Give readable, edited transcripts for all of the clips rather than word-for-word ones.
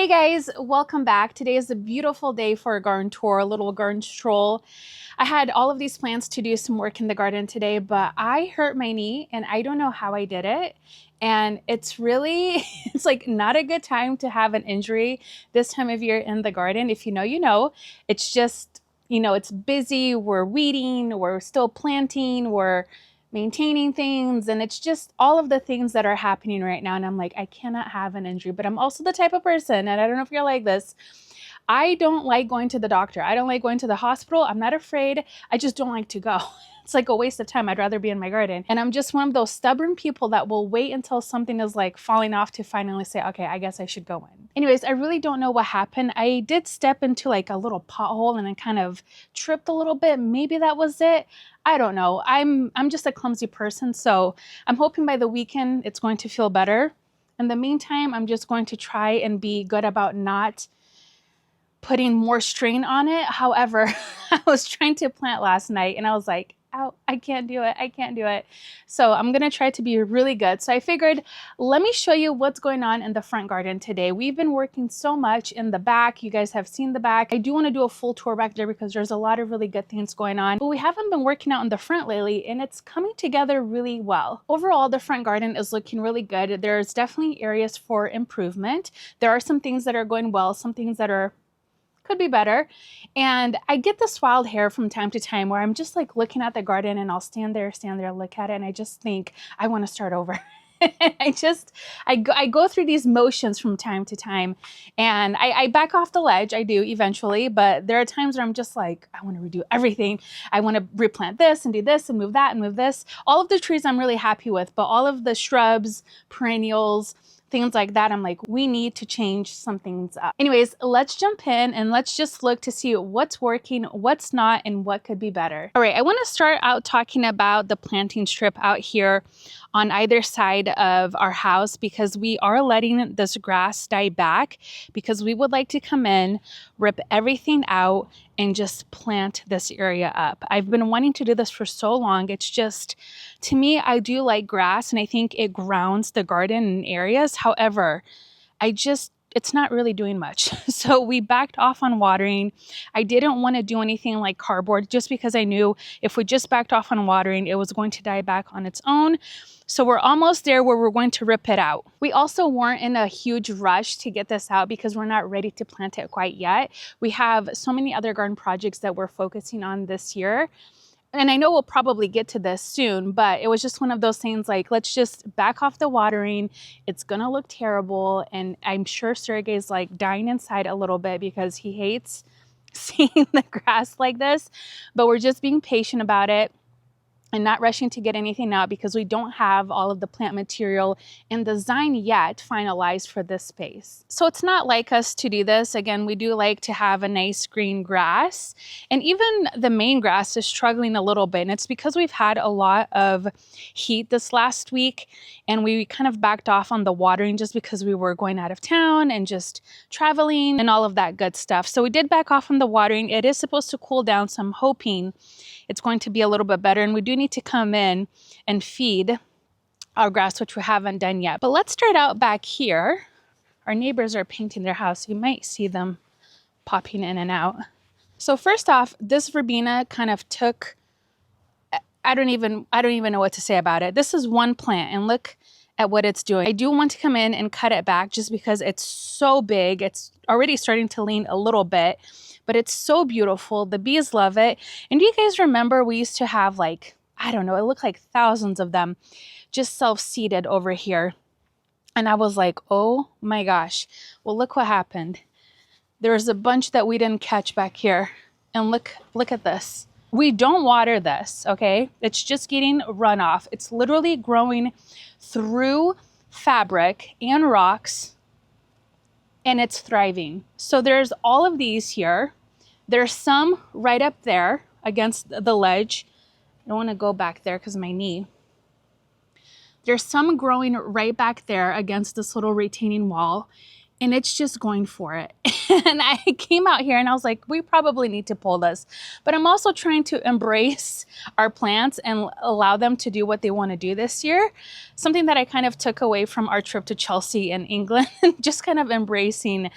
Hey guys, welcome back. Today is a beautiful day for a garden tour, a little garden stroll. I had all of these plans to do some work in the garden today, but I hurt my knee and I don't know how I did it. And it's really, it's like not a good time to have an injury this time of year in the garden. If you know, you know. It's just, it's busy, we're weeding, we're still planting, we're maintaining things, and it's just all of the things that are happening right now. And I'm like, I cannot have an injury. But I'm also the type of person, and I don't know if you're like this, I don't like going to the doctor. I don't like going to the hospital. I'm not afraid. I just don't like to go. It's like a waste of time. I'd rather be in my garden. And I'm just one of those stubborn people that will wait until something is like falling off to finally say, okay, I guess I should go in. Anyways, I really don't know what happened. I did step into like a little pothole and I kind of tripped a little bit. Maybe that was it. I don't know. I'm just a clumsy person. So I'm hoping by the weekend it's going to feel better. In the meantime, I'm just going to try and be good about not putting more strain on it. However, I was trying to plant last night and I was like, ow, I can't do it. I can't do it. So I'm going to try to be really good. So I figured, let me show you what's going on in the front garden today. We've been working so much in the back. You guys have seen the back. I do want to do a full tour back there because there's a lot of really good things going on. But we haven't been working out in the front lately and it's coming together really well. Overall, the front garden is looking really good. There's definitely areas for improvement. There are some things that are going well, some things that could be better. And I get this wild hair from time to time where I'm just like looking at the garden and I'll stand there, look at it, and I just think I want to start over. I go through these motions from time to time and I back off the ledge. I do eventually, but there are times where I'm just like, I want to redo everything. I want to replant this and do this and move that and move this. All of the trees I'm really happy with, but all of the shrubs, perennials, things like that, I'm like, we need to change some things up. Anyways, let's jump in and let's just look to see what's working, what's not, and what could be better. All right, I want to start out talking about the planting strip out here on either side of our house because we are letting this grass die back because we would like to come in, rip everything out, and just plant this area up. I've been wanting to do this for so long. It's just, to me, I do like grass and I think it grounds the garden in areas. However, it's not really doing much. So we backed off on watering. I didn't want to do anything like cardboard just because I knew if we just backed off on watering, it was going to die back on its own. So we're almost there where we're going to rip it out. We also weren't in a huge rush to get this out because we're not ready to plant it quite yet. We have so many other garden projects that we're focusing on this year. And I know we'll probably get to this soon, but it was just one of those things like, let's just back off the watering. It's gonna look terrible. And I'm sure Sergey's like dying inside a little bit because he hates seeing the grass like this, but we're just being patient about it and not rushing to get anything out because we don't have all of the plant material and design yet finalized for this space. So it's not like us to do this. Again, we do like to have a nice green grass, and even the main grass is struggling a little bit. And it's because we've had a lot of heat this last week and we kind of backed off on the watering just because we were going out of town and just traveling and all of that good stuff. So we did back off on the watering. It is supposed to cool down, so I'm hoping it's going to be a little bit better. And we do need to come in and feed our grass, which we haven't done yet. But let's start out back here. Our neighbors are painting their house. You might see them popping in and out. So first off, this verbena kind of took, I don't even know what to say about it. This is one plant and look at what it's doing. I do want to come in and cut it back just because it's so big. It's already starting to lean a little bit, but it's so beautiful. The bees love it. And do you guys remember we used to have like, I don't know, it looked like thousands of them just self-seeded over here. And I was like, oh my gosh. Well, look what happened. There was a bunch that we didn't catch back here. And look at this. We don't water this, okay? It's just getting runoff. It's literally growing through fabric and rocks, and it's thriving. So there's all of these here. There's some right up there against the ledge. I don't want to go back there because of my knee. There's some growing right back there against this little retaining wall. and it's just going for it. And I came out here and I was like, we probably need to pull this. But I'm also trying to embrace our plants and allow them to do what they want to do this year. Something that I kind of took away from our trip to Chelsea in England, just kind of embracing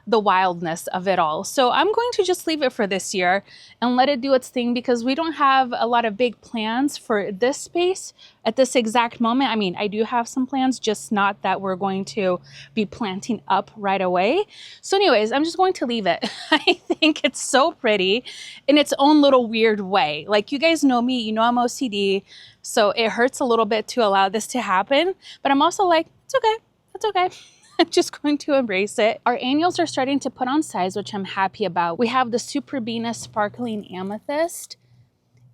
the wildness of it all. So I'm going to just leave it for this year and let it do its thing, because we don't have a lot of big plans for this space at this exact moment. I mean, I do have some plans, just not that we're going to be planting up right away. So anyways, I'm just going to leave it. I think it's so pretty in its own little weird way. Like, you guys know me, you know I'm OCD, so it hurts a little bit to allow this to happen, but I'm also like, it's okay, it's okay. I'm just going to embrace it. Our annuals are starting to put on size, which I'm happy about. We have the Super Venus Sparkling Amethyst.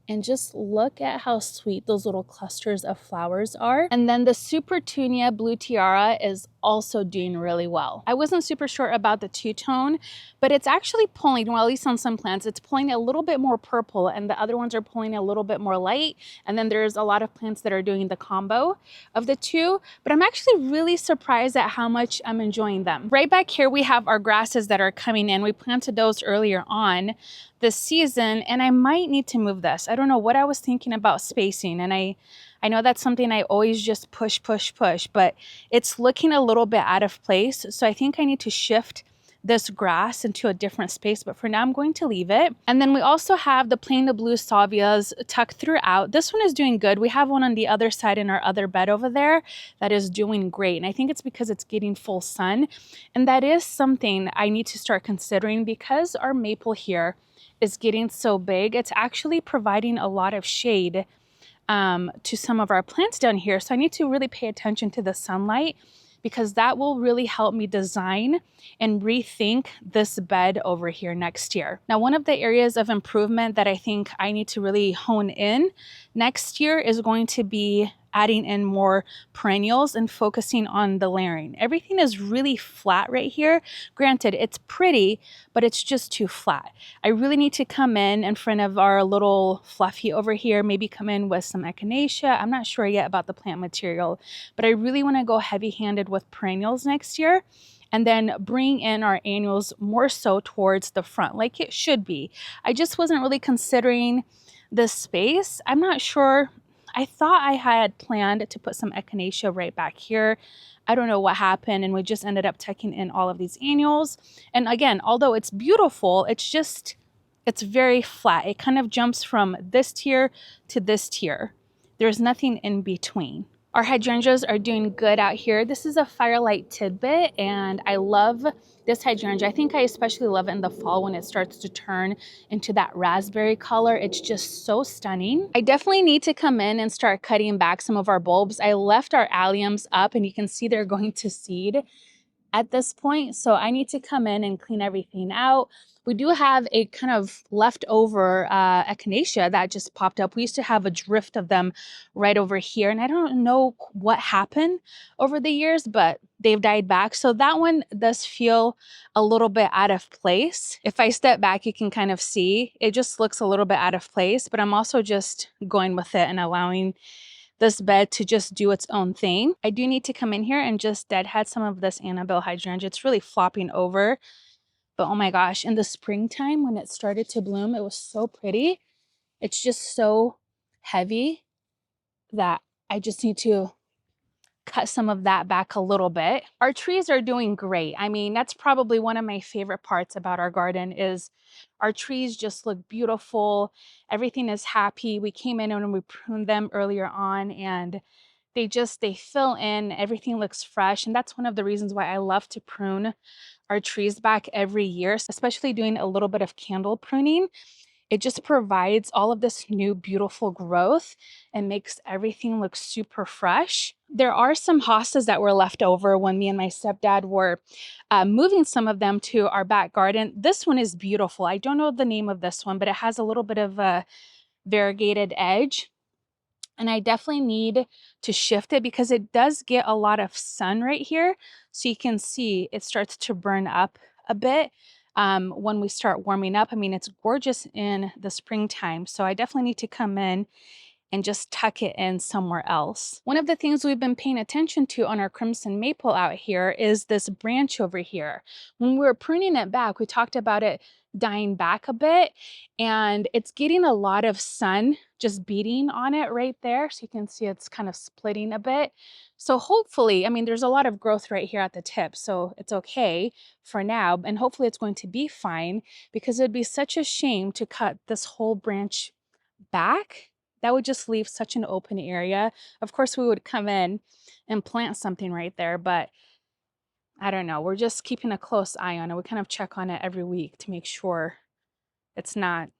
And just look at how sweet those little clusters of flowers are. And then the Super Tunia Blue Tiara is also doing really well. I wasn't super sure about the two-tone, but it's actually pulling, well, at least on some plants, it's pulling a little bit more purple, and the other ones are pulling a little bit more light. And then there's a lot of plants that are doing the combo of the two, but I'm actually really surprised at how much I'm enjoying them. Right back here, we have our grasses that are coming in. We planted those earlier on this season, and I might need to move this. I don't know what I was thinking about spacing, and I know that's something I always just push, but it's looking a little bit out of place. So I think I need to shift this grass into a different space, but for now I'm going to leave it. And then we also have the plain the blue salvias tucked throughout. This one is doing good. We have one on the other side in our other bed over there that is doing great. And I think it's because it's getting full sun. And that is something I need to start considering, because our maple here is getting so big. It's actually providing a lot of shade to some of our plants down here. So I need to really pay attention to the sunlight, because that will really help me design and rethink this bed over here next year. Now, one of the areas of improvement that I think I need to really hone in next year is going to be adding in more perennials and focusing on the layering. Everything is really flat right here. Granted, it's pretty, but it's just too flat. I really need to come in front of our little fluffy over here, maybe come in with some echinacea. I'm not sure yet about the plant material, but I really want to go heavy-handed with perennials next year, and then bring in our annuals more so towards the front, like it should be. I just wasn't really considering this space. I'm not sure. I thought I had planned to put some echinacea right back here. I don't know what happened, and we just ended up tucking in all of these annuals. And again, although it's beautiful, it's very flat. It kind of jumps from this tier to this tier. There's nothing in between. Our hydrangeas are doing good out here. This is a Firelight Tidbit, and I love this hydrangea. I think I especially love it in the fall when it starts to turn into that raspberry color. It's just so stunning. I definitely need to come in and start cutting back some of our bulbs. I left our alliums up, and you can see they're going to seed at this point. So I need to come in and clean everything out. We do have a kind of leftover echinacea that just popped up. We used to have a drift of them right over here, and I don't know what happened over the years, but they've died back. So that one does feel a little bit out of place. If I step back, you can kind of see it just looks a little bit out of place, but I'm also just going with it and allowing this bed to just do its own thing. I do need to come in here and just deadhead some of this Annabelle hydrangea. It's really flopping over, but oh my gosh, in the springtime when it started to bloom, it was so pretty. It's just so heavy that I just need to cut some of that back a little bit. Our trees are doing great. I mean, that's probably one of my favorite parts about our garden is our trees just look beautiful. Everything is happy. We came in and we pruned them earlier on, and they fill in. Everything looks fresh. And that's one of the reasons why I love to prune our trees back every year, especially doing a little bit of candle pruning. It just provides all of this new beautiful growth and makes everything look super fresh. There are some hostas that were left over when me and my stepdad were moving some of them to our back garden. This one is beautiful. I don't know the name of this one, but it has a little bit of a variegated edge. And I definitely need to shift it because it does get a lot of sun right here. So you can see it starts to burn up a bit when we start warming up. I mean, it's gorgeous in the springtime. So I definitely need to come in and just tuck it in somewhere else. One of the things we've been paying attention to on our crimson maple out here is this branch over here. When we were pruning it back, we talked about it dying back a bit, and it's getting a lot of sun just beating on it right there. So you can see it's kind of splitting a bit. So hopefully, I mean, there's a lot of growth right here at the tip, so it's okay for now, and hopefully it's going to be fine, because it'd be such a shame to cut this whole branch back. That would just leave such an open area. Of course, we would come in and plant something right there, but I don't know. We're just keeping a close eye on it. We kind of check on it every week to make sure it's not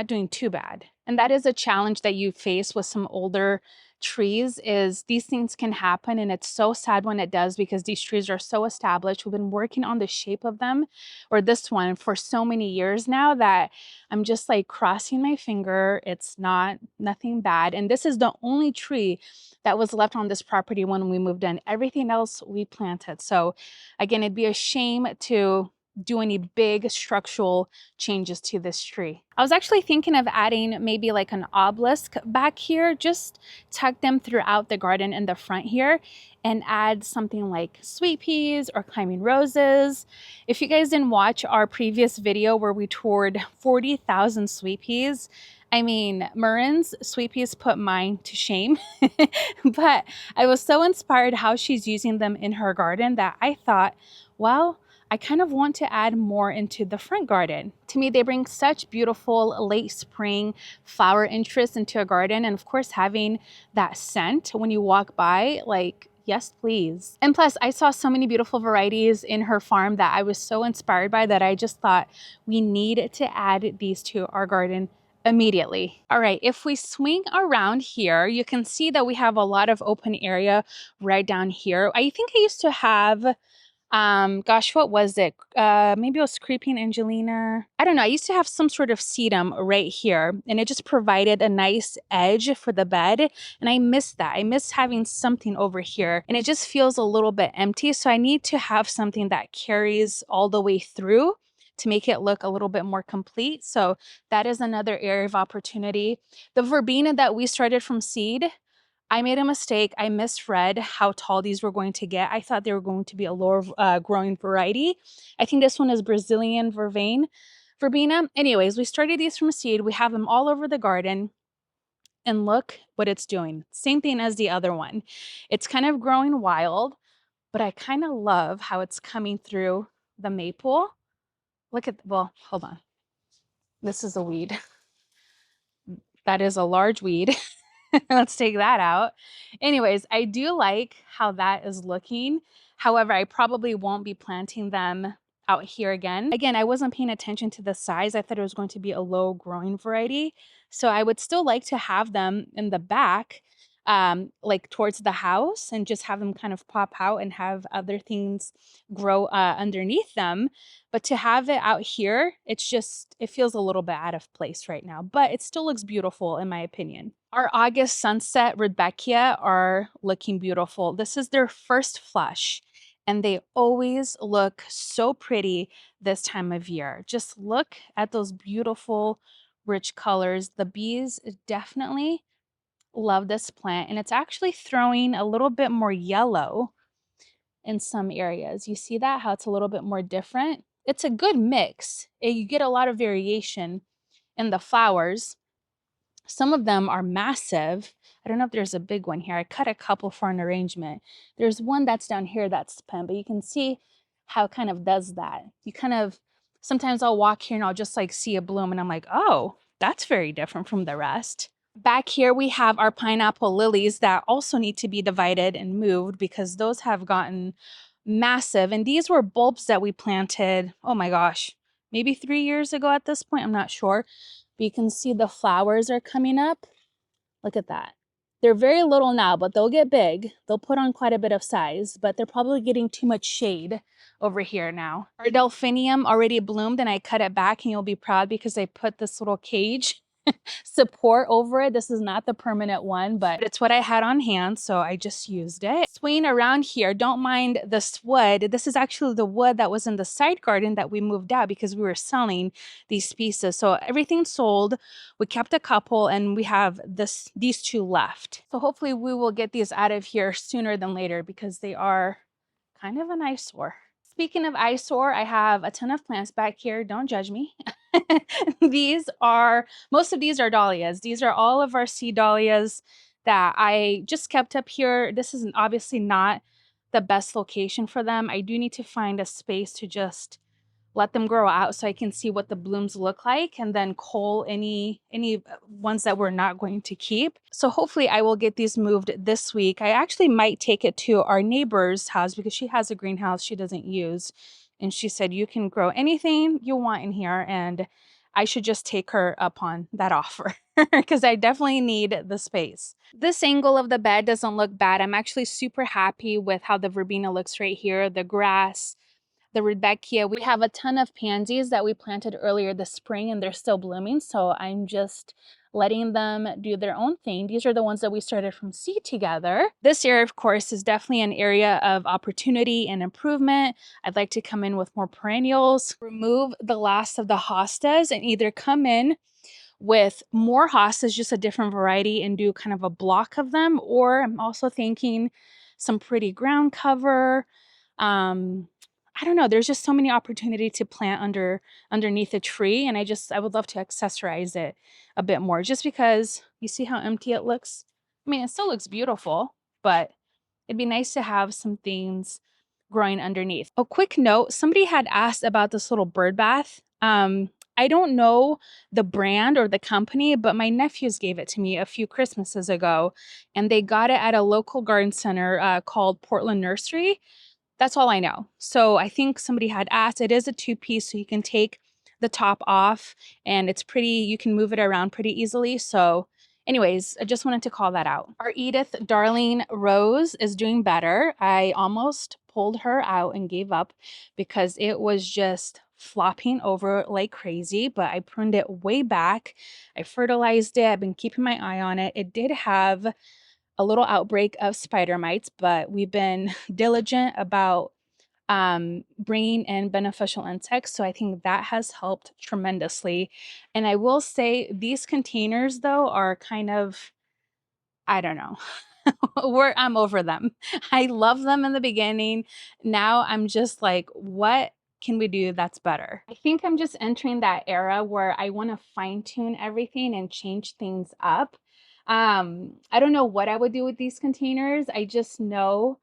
doing too bad. And that is a challenge that you face with some older trees, is these things can happen, and it's so sad when it does, because these trees are so established. We've been working on the shape of them, or this one, for so many years now that I'm just like crossing my finger it's nothing bad. And this is the only tree that was left on this property when we moved in. Everything else we planted. So again, it'd be a shame to do any big structural changes to this tree. I was actually thinking of adding maybe like an obelisk back here, just tuck them throughout the garden in the front here, and add something like sweet peas or climbing roses. If you guys didn't watch our previous video where we toured 40,000 sweet peas, I mean, Marin's sweet peas put mine to shame, but I was so inspired how she's using them in her garden that I thought, well, I kind of want to add more into the front garden. To me, they bring such beautiful late spring flower interest into a garden. And of course, having that scent when you walk by, like, yes, please. And plus, I saw so many beautiful varieties in her farm that I was so inspired by that I just thought we need to add these to our garden immediately. All right, if we swing around here, you can see that we have a lot of open area right down here. I think I used to have gosh, what was it? Maybe it was Creeping Angelina. I don't know. I used to have some sort of sedum right here, and it just provided a nice edge for the bed. And I miss that. I miss having something over here, and it just feels a little bit empty. So I need to have something that carries all the way through to make it look a little bit more complete. So that is another area of opportunity. The verbena that we started from seed, I made a mistake. I misread how tall these were going to get. I thought they were going to be a lower growing variety. I think this one is Brazilian verbena. Anyways, we started these from seed. We have them all over the garden. And look what it's doing. Same thing as the other one. It's kind of growing wild, but I kind of love how it's coming through the maple. Look at, well, hold on. This is a weed. That is a large weed. Let's take that out. Anyways, I do like how that is looking. However, I probably won't be planting them out here again. Again, I wasn't paying attention to the size. I thought it was going to be a low growing variety. So I would still like to have them in the back, like towards the house, and just have them kind of pop out and have other things grow underneath them. But to have it out here, it feels a little bit out of place right now, but it still looks beautiful in my opinion. Our August sunset Rudbeckia are looking beautiful. This is their first flush, and they always look so pretty this time of year. Just look at those beautiful, rich colors. The bees definitely love this plant, and it's actually throwing a little bit more yellow in some areas. You see that, how it's a little bit more different? It's a good mix. You get a lot of variation in the flowers. Some of them are massive. I don't know if there's a big one here. I cut a couple for an arrangement. There's one that's down here that's pink, but you can see how it kind of does that. You kind of, sometimes I'll walk here and I'll just like see a bloom and I'm like, oh, that's very different from the rest. Back here we have our pineapple lilies that also need to be divided and moved because those have gotten massive. And these were bulbs that we planted, oh my gosh, maybe 3 years ago at this point. I'm not sure. But you can see the flowers are coming up. Look at that. They're very little now, but they'll get big. They'll put on quite a bit of size, but they're probably getting too much shade over here now. Our delphinium already bloomed and I cut it back, and you'll be proud because I put this little cage support over it. This is not the permanent one, but it's what I had on hand, so I just used it. Swing around here, don't mind this wood. This is actually the wood that was in the side garden that we moved out because we were selling these pieces. So everything sold. We kept a couple and we have these two left. So hopefully we will get these out of here sooner than later because they are kind of an eyesore. Speaking of eyesore, I have a ton of plants back here. Don't judge me. Most of these are dahlias. These are all of our seed dahlias that I just kept up here. This is obviously not the best location for them. I do need to find a space to just let them grow out so I can see what the blooms look like and then cull any ones that we're not going to keep. So hopefully I will get these moved this week. I actually might take it to our neighbor's house because she has a greenhouse she doesn't use. And she said, you can grow anything you want in here. And I should just take her up on that offer because I definitely need the space. This angle of the bed doesn't look bad. I'm actually super happy with how the verbena looks right here. The grass, the rudbeckia. We have a ton of pansies that we planted earlier this spring and they're still blooming. So I'm just letting them do their own thing. These are the ones that we started from seed together. This area, of course, is definitely an area of opportunity and improvement. I'd like to come in with more perennials, remove the last of the hostas and either come in with more hostas, just a different variety, and do kind of a block of them. Or I'm also thinking some pretty ground cover. I don't know. There's just so many opportunity to plant underneath a tree. And I would love to accessorize it a bit more just because you see how empty it looks. I mean, it still looks beautiful, but it'd be nice to have some things growing underneath. A quick note, somebody had asked about this little bird bath. I don't know the brand or the company, but my nephews gave it to me a few Christmases ago, and they got it at a local garden center called Portland Nursery. That's all I know. So I think somebody had asked. It is a two-piece, so you can take the top off and it's pretty, you can move it around pretty easily. So anyways, I just wanted to call that out. Our Edith Darling Rose is doing better. I almost pulled her out and gave up because it was just flopping over like crazy, but I pruned it way back. I fertilized it. I've been keeping my eye on it. It did have a little outbreak of spider mites, but we've been diligent about bringing in beneficial insects. So I think that has helped tremendously. And I will say these containers though are kind of, I don't know, I'm over them. I love them in the beginning. Now I'm just like, what can we do that's better? I think I'm just entering that era where I want to fine tune everything and change things up. I don't know what I would do with these containers. I just know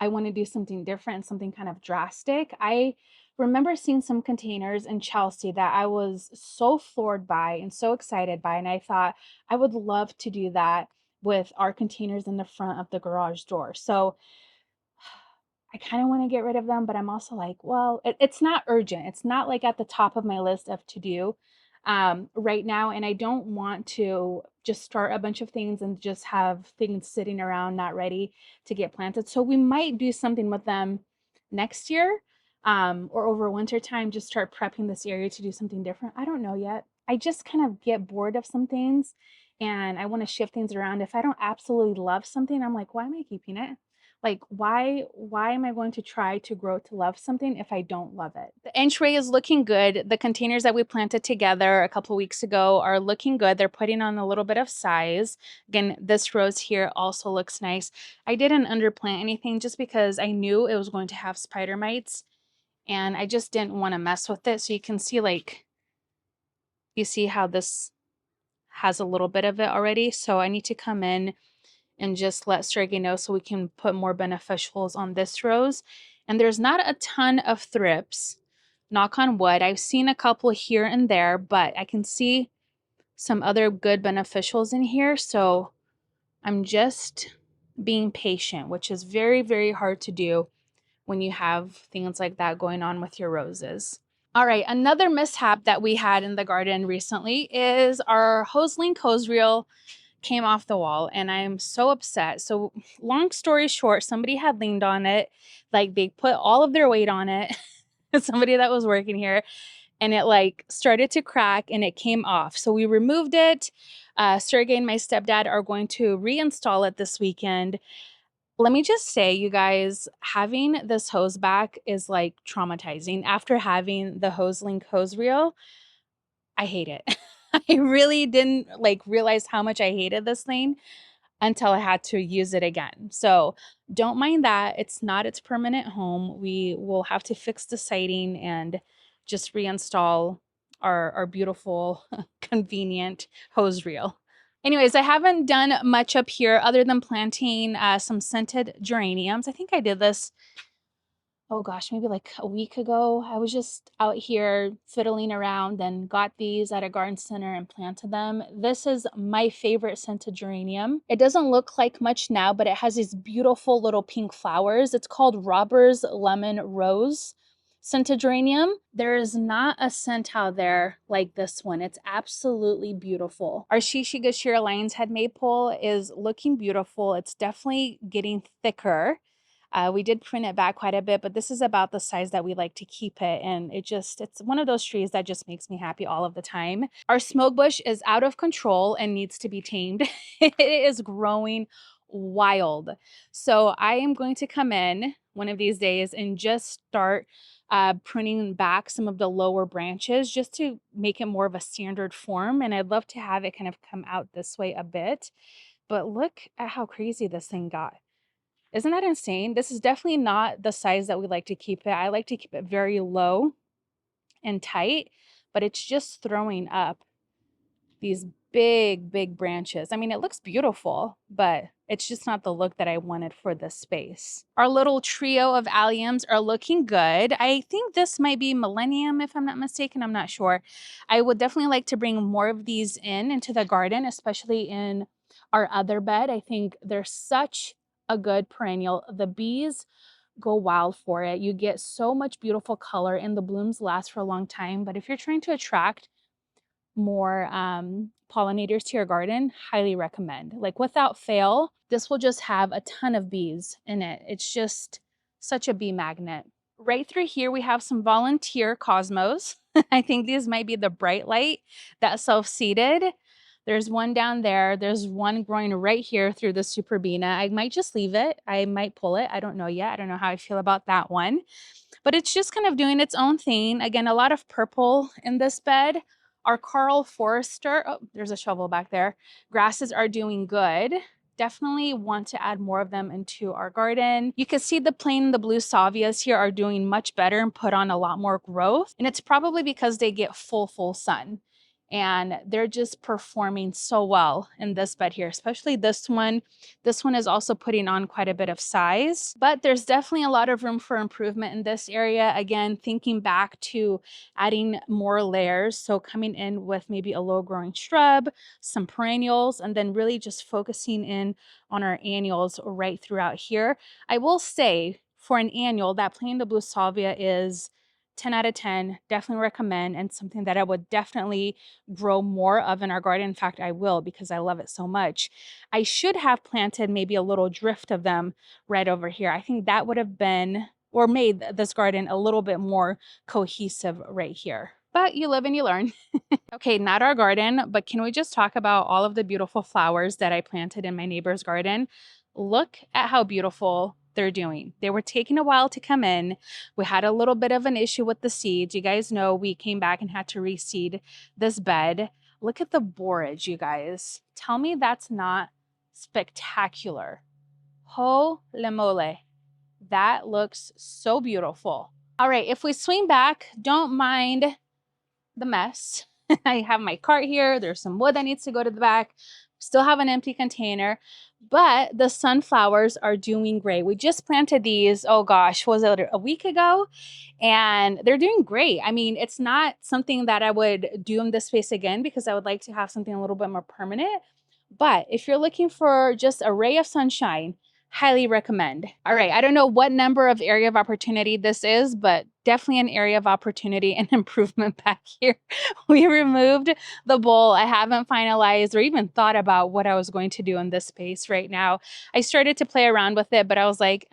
I want to do something different, something kind of drastic. I remember seeing some containers in Chelsea that I was so floored by and so excited by. And I thought I would love to do that with our containers in the front of the garage door. So I kind of want to get rid of them, but I'm also like, well, it's not urgent. It's not like at the top of my list of to do right now. And I don't want to just start a bunch of things and just have things sitting around not ready to get planted. So we might do something with them next year or over winter time, just start prepping this area to do something different. I don't know yet. I just kind of get bored of some things and I want to shift things around. If I don't absolutely love something, I'm like, why am I keeping it? Like, why am I going to try to grow to love something if I don't love it? The entry is looking good. The containers that we planted together a couple weeks ago are looking good. They're putting on a little bit of size. Again, this rose here also looks nice. I didn't underplant anything just because I knew it was going to have spider mites and I just didn't want to mess with it. So you can see, like, you see how this has a little bit of it already. So I need to come in and just let Sergey know so we can put more beneficials on this rose. And there's not a ton of thrips, knock on wood. I've seen a couple here and there, but I can see some other good beneficials in here. So I'm just being patient, which is very, very hard to do when you have things like that going on with your roses. All right, another mishap that we had in the garden recently is our Hoseling hose reel came off the wall and I'm so upset. So long story short, somebody had leaned on it, like they put all of their weight on it, somebody that was working here, and it like started to crack and it came off. So we removed it. Sergey and my stepdad are going to reinstall it this weekend. Let me just say, you guys, having this hose back is like traumatizing. After having the HoseLink hose reel, I hate it. I really didn't like realize how much I hated this thing until I had to use it again. So don't mind that. It's not its permanent home. We will have to fix the siding and just reinstall our beautiful, convenient hose reel. Anyways, I haven't done much up here other than planting some scented geraniums. I think I did this, oh gosh, maybe like a week ago. I was just out here fiddling around and got these at a garden center and planted them. This is my favorite scented geranium. It doesn't look like much now, but it has these beautiful little pink flowers. It's called Robert's Lemon Rose scented geranium. There is not a scent out there like this one. It's absolutely beautiful. Our Shishigashira Lion's Head Maple is looking beautiful. It's definitely getting thicker. We did prune it back quite a bit, but this is about the size that we like to keep it. And it's one of those trees that just makes me happy all of the time. Our smoke bush is out of control and needs to be tamed. It is growing wild. So I am going to come in one of these days and just start pruning back some of the lower branches just to make it more of a standard form. And I'd love to have it kind of come out this way a bit. But look at how crazy this thing got. Isn't that insane? This is definitely not the size that we like to keep it. I like to keep it very low and tight, but it's just throwing up these big branches. I mean, it looks beautiful, but it's just not the look that I wanted for this space. Our little trio of alliums are looking good. I think this might be Millennium, if I'm not mistaken. I'm not sure. I would definitely like to bring more of these into the garden, especially in our other bed. I think they're such a good perennial. The bees go wild for it. You get so much beautiful color and the blooms last for a long time. But if you're trying to attract more pollinators to your garden, highly recommend. Like without fail, this will just have a ton of bees in it. It's just such a bee magnet. Right through here, we have some volunteer cosmos. I think these might be the bright light that self-seeded. There's one down there. There's one growing right here through the Superbena. I might just leave it. I might pull it. I don't know yet. I don't know how I feel about that one. But it's just kind of doing its own thing. Again, a lot of purple in this bed. Our Carl Forrester, oh, there's a shovel back there. Grasses are doing good. Definitely want to add more of them into our garden. You can see the plain and the blue salvias here are doing much better and put on a lot more growth. And it's probably because they get full sun. And they're just performing so well in this bed here, especially this one. This one is also putting on quite a bit of size, but there's definitely a lot of room for improvement in this area. Again, thinking back to adding more layers. So coming in with maybe a low growing shrub, some perennials, and then really just focusing in on our annuals right throughout here. I will say for an annual, that plain the blue salvia is 10 out of 10, definitely recommend, and something that I would definitely grow more of in our garden. In fact, I will because I love it so much. I should have planted maybe a little drift of them right over here. I think that would have been or made this garden a little bit more cohesive right here. But you live and you learn. Okay, not our garden, but can we just talk about all of the beautiful flowers that I planted in my neighbor's garden? Look at how beautiful they're doing. They were taking a while to come in. We had a little bit of an issue with the seeds. You guys know we came back and had to reseed this bed. Look at the borage, you guys. Tell me that's not spectacular. Holy moly. That looks so beautiful. All right, if we swing back, don't mind the mess. I have my cart here. There's some wood that needs to go to the back. Still have an empty container, but the sunflowers are doing great. We just planted these, oh gosh, was it a week ago? And they're doing great. I mean, it's not something that I would do in this space again because I would like to have something a little bit more permanent. But if you're looking for just a ray of sunshine, highly recommend. All right, I don't know what number of area of opportunity this is, but definitely an area of opportunity and improvement back here. We removed the bowl. I haven't finalized or even thought about what I was going to do in this space right now. I started to play around with it, but I was like,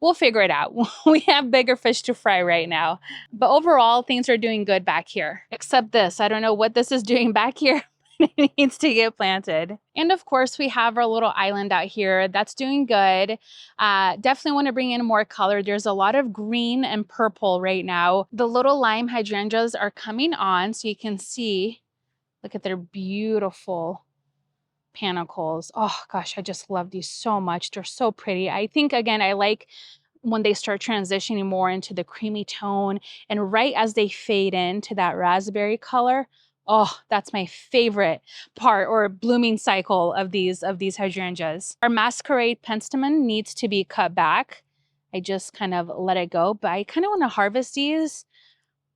we'll figure it out. We have bigger fish to fry right now. But overall, things are doing good back here. Except this. I don't know what this is doing back here. It needs to get planted. And of course, we have our little island out here. That's doing good. Definitely want to bring in more color. There's a lot of green and purple right now. The little lime hydrangeas are coming on, so you can see, look at their beautiful panicles. Oh gosh, I just love these so much. They're so pretty. I think, again, I like when they start transitioning more into the creamy tone, and right as they fade into that raspberry color, oh, that's my favorite part or blooming cycle of these hydrangeas. Our masquerade penstemon needs to be cut back. I just kind of let it go, but I kind of want to harvest these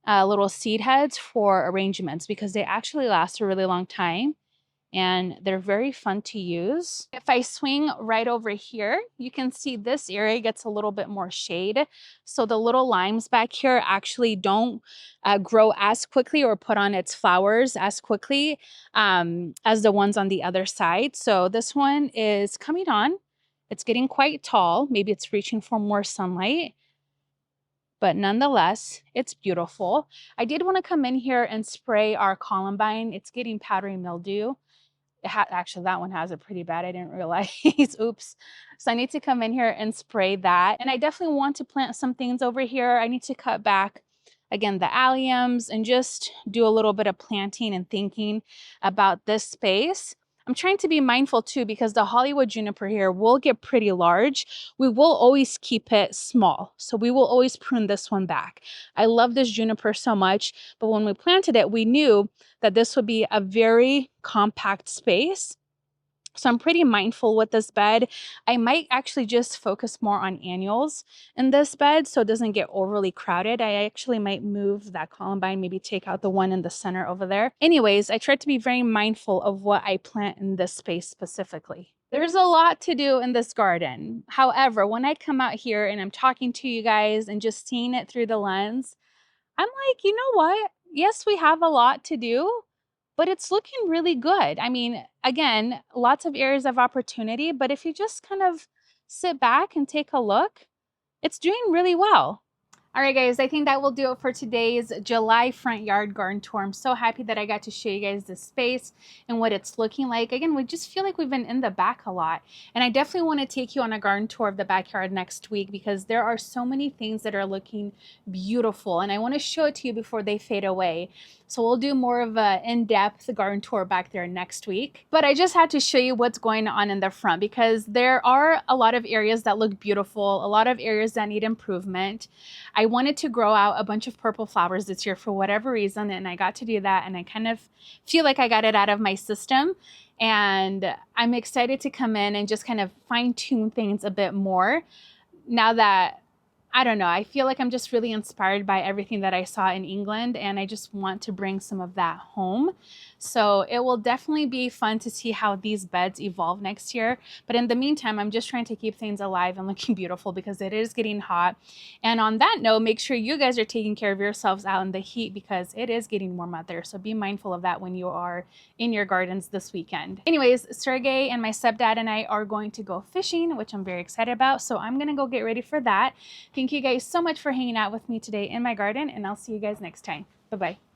little seed heads for arrangements because they actually last a really long time. And they're very fun to use. If I swing right over here, you can see this area gets a little bit more shade. So the little limes back here actually don't grow as quickly or put on its flowers as quickly as the ones on the other side. So this one is coming on. It's getting quite tall. Maybe it's reaching for more sunlight. But nonetheless, it's beautiful. I did want to come in here and spray our columbine. It's getting powdery mildew. Actually, that one has it pretty bad. I didn't realize. Oops. So I need to come in here and spray that. And I definitely want to plant some things over here. I need to cut back, again, the alliums and just do a little bit of planting and thinking about this space. I'm trying to be mindful too because the Hollywood juniper here will get pretty large. We will always keep it small. So we will always prune this one back. I love this juniper so much, but when we planted it, we knew that this would be a very compact space. So I'm pretty mindful with this bed. I might actually just focus more on annuals in this bed so it doesn't get overly crowded. I actually might move that columbine, maybe take out the one in the center over there. Anyways, I try to be very mindful of what I plant in this space specifically. There's a lot to do in this garden. However, when I come out here and I'm talking to you guys and just seeing it through the lens, I'm like, you know what? Yes, we have a lot to do, but it's looking really good. I mean, again, lots of areas of opportunity, but if you just kind of sit back and take a look, it's doing really well. All right, guys, I think that will do it for today's July front yard garden tour. I'm so happy that I got to show you guys this space and what it's looking like. Again, we just feel like we've been in the back a lot. And I definitely want to take you on a garden tour of the backyard next week because there are so many things that are looking beautiful. And I want to show it to you before they fade away. So we'll do more of an in-depth garden tour back there next week. But I just had to show you what's going on in the front because there are a lot of areas that look beautiful, a lot of areas that need improvement. I wanted to grow out a bunch of purple flowers this year for whatever reason, and I got to do that, and I kind of feel like I got it out of my system. And I'm excited to come in and just kind of fine-tune things a bit more now that, I don't know, I feel like I'm just really inspired by everything that I saw in England, and I just want to bring some of that home. So it will definitely be fun to see how these beds evolve next year. But in the meantime, I'm just trying to keep things alive and looking beautiful because it is getting hot. And on that note, make sure you guys are taking care of yourselves out in the heat because it is getting warm out there. So be mindful of that when you are in your gardens this weekend. Anyways, Sergey and my stepdad and I are going to go fishing, which I'm very excited about. So I'm going to go get ready for that. Thank you guys so much for hanging out with me today in my garden, and I'll see you guys next time. Bye-bye.